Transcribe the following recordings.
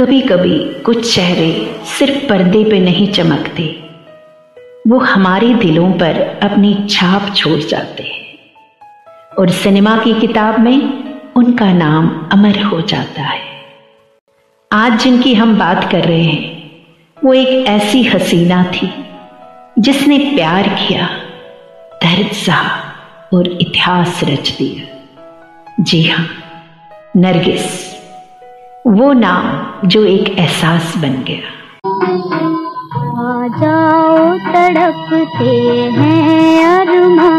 कभी कभी कुछ चेहरे सिर्फ पर्दे पे नहीं चमकते, वो हमारे दिलों पर अपनी छाप छोड़ जाते हैं और सिनेमा की किताब में उनका नाम अमर हो जाता है। आज जिनकी हम बात कर रहे हैं वो एक ऐसी हसीना थी जिसने प्यार किया, दर्द सहा और इतिहास रच दिया। जी हाँ, नरगिस, वो नाम जो एक एहसास बन गया। आ जाओ तड़पते हैं अरमा,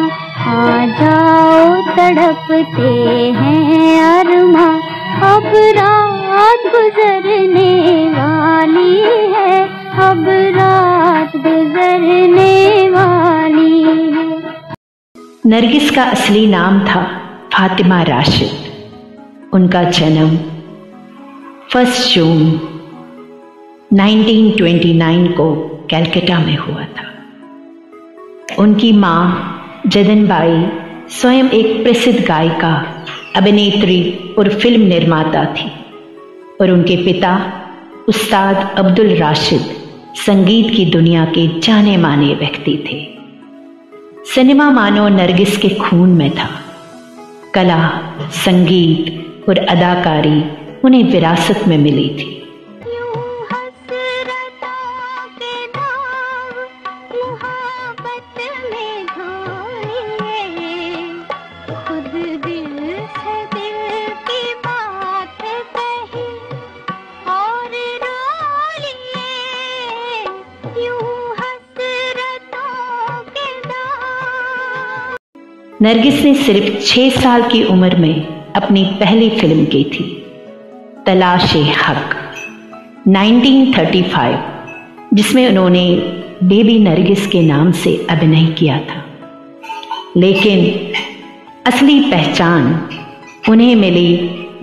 आ जाओ तड़पते हैं अरमा, अब रात गुजरने वाली है, अब रात गुजरने वाली है। नरगिस का असली नाम था फातिमा राशिद। उनका जन्म 1 जून 1929 को कलकत्ता में हुआ था। उनकी मां जदनबाई स्वयं एक प्रसिद्ध गायिका, अभिनेत्री और फिल्म निर्माता थी और उनके पिता उस्ताद अब्दुल राशिद संगीत की दुनिया के जाने माने व्यक्ति थे। सिनेमा मानो नरगिस के खून में था। कला, संगीत और अदाकारी उन्हें विरासत में मिली थी। नरगिस ने सिर्फ 6 साल की उम्र में अपनी पहली फिल्म की थी, तलाश-ए-हक 1935, जिसमें उन्होंने बेबी नरगिस के नाम से अभिनय किया था। लेकिन असली पहचान उन्हें मिली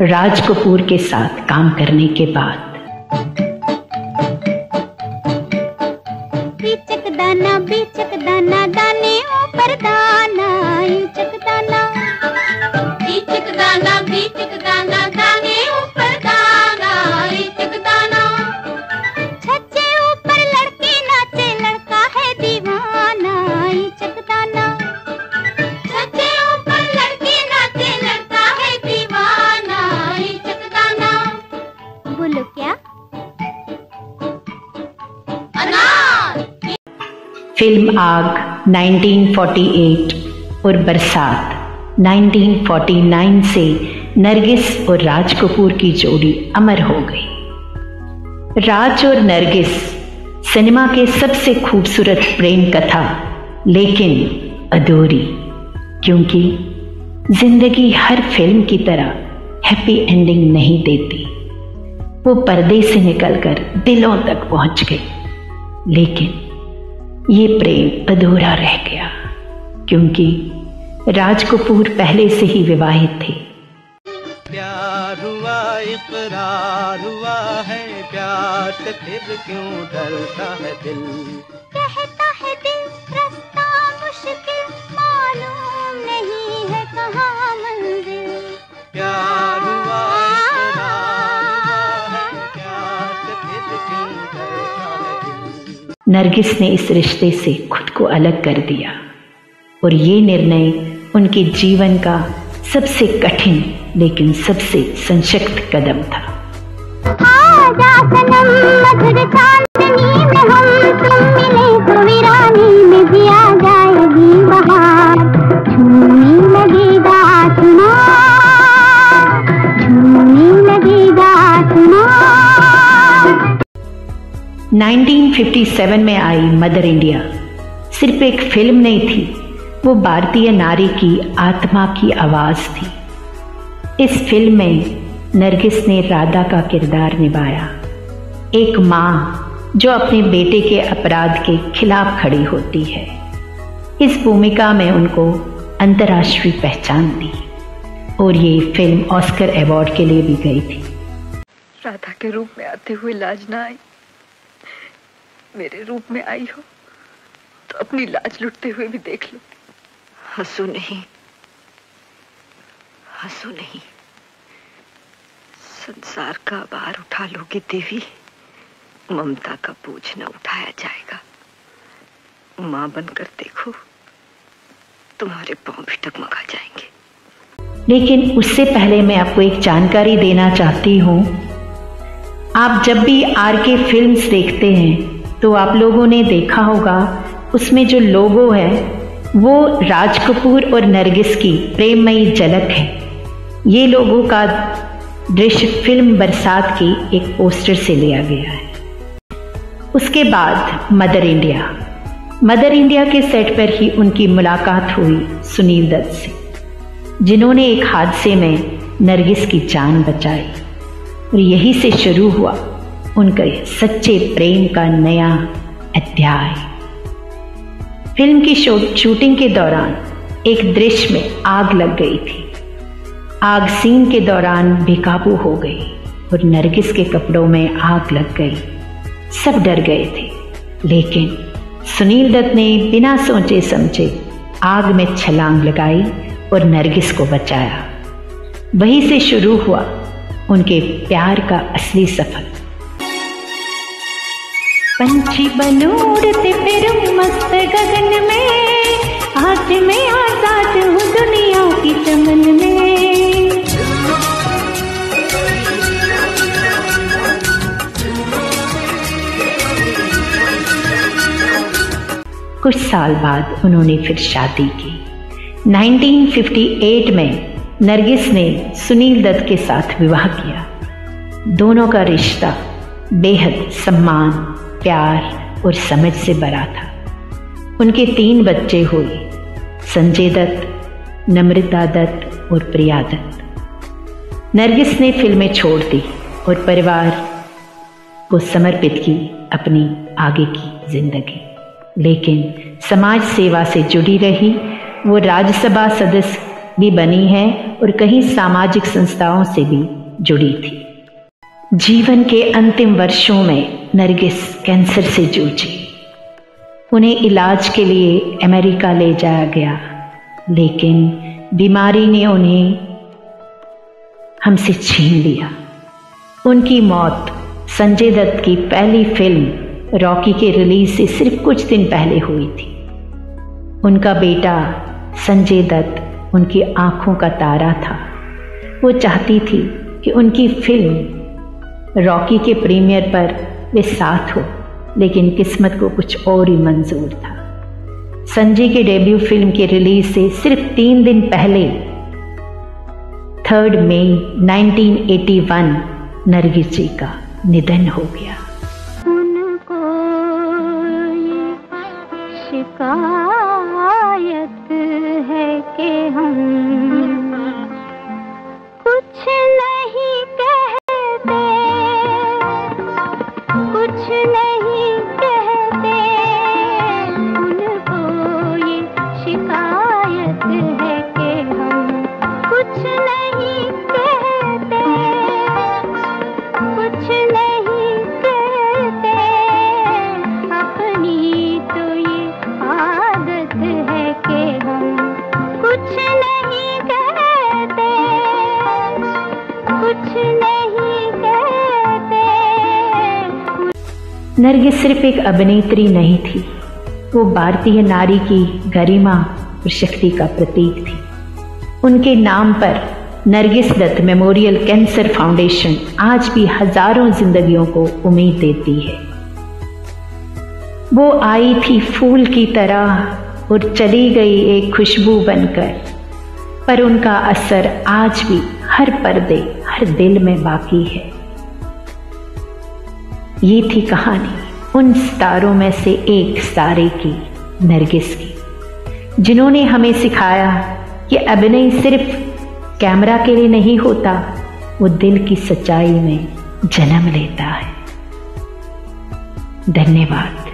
राज कपूर के साथ काम करने के बाद। बीचक दाना दाने ऊपर दाना, बीचक दाना दाने ऊपर दाना, बीचक दाना। छज्जे ऊपर लड़की नाचे, लड़का है दीवाना, बीचक दाना। छज्जे ऊपर लड़की नाचे, लड़का है दीवाना, बीचक दाना। बोलो क्या? फिल्म आग 1948 और बरसात 1949 से नरगिस और राज कपूर की जोड़ी अमर हो गई। राज और नरगिस सिनेमा के सबसे खूबसूरत प्रेम कथा, लेकिन अधूरी, क्योंकि जिंदगी हर फिल्म की तरह हैप्पी एंडिंग नहीं देती। वो पर्दे से निकलकर दिलों तक पहुंच गई, लेकिन ये प्रेम अधूरा रह गया क्योंकि राज कपूर पहले से ही विवाहित थे। प्यार हुआ, इकरार हुआ है, प्यार से फिर क्यों डरता है दिल, कहता है दिल रास्ता मुश्किल, मालूम नहीं है कहाँ मंजिल। प्यार हुआ, इकरार हुआ है, प्यार से फिर क्यों डरता है दिल। नरगिस ने इस रिश्ते से खुद को अलग कर दिया और ये निर्णय उनके जीवन का सबसे कठिन लेकिन सबसे सशक्त कदम था। आजा सनम मधुर चांदनी में हम तुम मिले तो वीरानी में जिया जाएगी बहार, झूमने लगेगा सुना, झूमने लगेगा सुना। 1957 में आई मदर इंडिया सिर्फ एक फिल्म नहीं थी, वो भारतीय नारी की आत्मा की आवाज थी। इस फिल्म में नरगिस ने राधा का किरदार निभाया, एक माँ जो अपने बेटे के अपराध के खिलाफ खड़ी होती है। इस भूमिका में उनको अंतर्राष्ट्रीय पहचान दी और ये फिल्म ऑस्कर अवार्ड के लिए भी गई थी। राधा के रूप में आते हुए लाज ना आई, मेरे रूप में आई हो तो अपनी लाज लुटते हुए भी देख लो। हंसो नहीं, हंसो नहीं, संसार का भार उठा लोगी देवी, ममता का बोझ न उठाया जाएगा। माँ बनकर देखो, तुम्हारे पांव भी टकमगा जाएंगे। लेकिन उससे पहले मैं आपको एक जानकारी देना चाहती हूँ। आप जब भी आरके फिल्म्स देखते हैं तो आप लोगों ने देखा होगा उसमें जो लोगो है वो राज कपूर और नरगिस की प्रेममयी झलक है। ये लोगों का दृश्य फिल्म बरसात की एक पोस्टर से लिया गया है। उसके बाद मदर इंडिया के सेट पर ही उनकी मुलाकात हुई सुनील दत्त से, जिन्होंने एक हादसे में नरगिस की जान बचाई और यहीं से शुरू हुआ उनके सच्चे प्रेम का नया अध्याय। फिल्म की शूटिंग के दौरान एक दृश्य में आग लग गई थी। आग सीन के दौरान बेकाबू हो गई और नरगिस के कपड़ों में आग लग गई। सब डर गए थे, लेकिन सुनील दत्त ने बिना सोचे समझे आग में छलांग लगाई और नरगिस को बचाया। वहीं से शुरू हुआ उनके प्यार का असली सफर। पंछी बनो उड़ते फिरूं मस्त गगन में, आज मैं आजाद हूँ दुनिया की चमन में। कुछ साल बाद उन्होंने फिर शादी की। 1958 में नरगिस ने सुनील दत्त के साथ विवाह किया। दोनों का रिश्ता बेहद सम्मान, प्यार और समझ से भरा था। उनके 3 बच्चे हुए, संजय दत्त, नम्रता दत्त और प्रिया दत्त। नरगिस ने फिल्में छोड़ दी और परिवार को समर्पित की अपनी आगे की जिंदगी, लेकिन समाज सेवा से जुड़ी रही। वो राज्यसभा सदस्य भी बनी है और कई सामाजिक संस्थाओं से भी जुड़ी थी। जीवन के अंतिम वर्षों में नरगिस कैंसर से जूझी। उन्हें इलाज के लिए अमेरिका ले जाया गया, लेकिन बीमारी ने उन्हें हमसे छीन लिया। उनकी मौत संजय दत्त की पहली फिल्म रॉकी के रिलीज से सिर्फ कुछ दिन पहले हुई थी। उनका बेटा संजय दत्त उनकी आंखों का तारा था। वो चाहती थी कि उनकी फिल्म रॉकी के प्रीमियर पर वे साथ हो, लेकिन किस्मत को कुछ और ही मंजूर था। संजय के डेब्यू फिल्म के रिलीज से सिर्फ 3 दिन पहले 3 मई 1981 नरगिस जी का निधन हो गया। उनको ये शिकायत है कि हम कुछ नहीं कहते, कुछ नहीं कहते। उनको ये शिकायत है कि हम कुछ नहीं कहते, कुछ नहीं कहते। अपनी तो ये आदत है कि हम कुछ नहीं कहते, कुछ नहीं कहते। नरगिस सिर्फ एक अभिनेत्री नहीं थी, वो भारतीय नारी की गरिमा और शक्ति का प्रतीक थी। उनके नाम पर Nargis Dutt memorial cancer foundation आज भी हजारों जिंदगियों को उम्मीद देती है। वो आई थी फूल की तरह और चली गई एक खुशबू बनकर, पर उनका असर आज भी हर पर्दे, हर दिल में बाकी है। ये थी कहानी उन सितारों में से एक सितारे की, नरगिस की, जिन्होंने हमें सिखाया कि अभिनय सिर्फ कैमरा के लिए नहीं होता, वो दिल की सच्चाई में जन्म लेता है। धन्यवाद।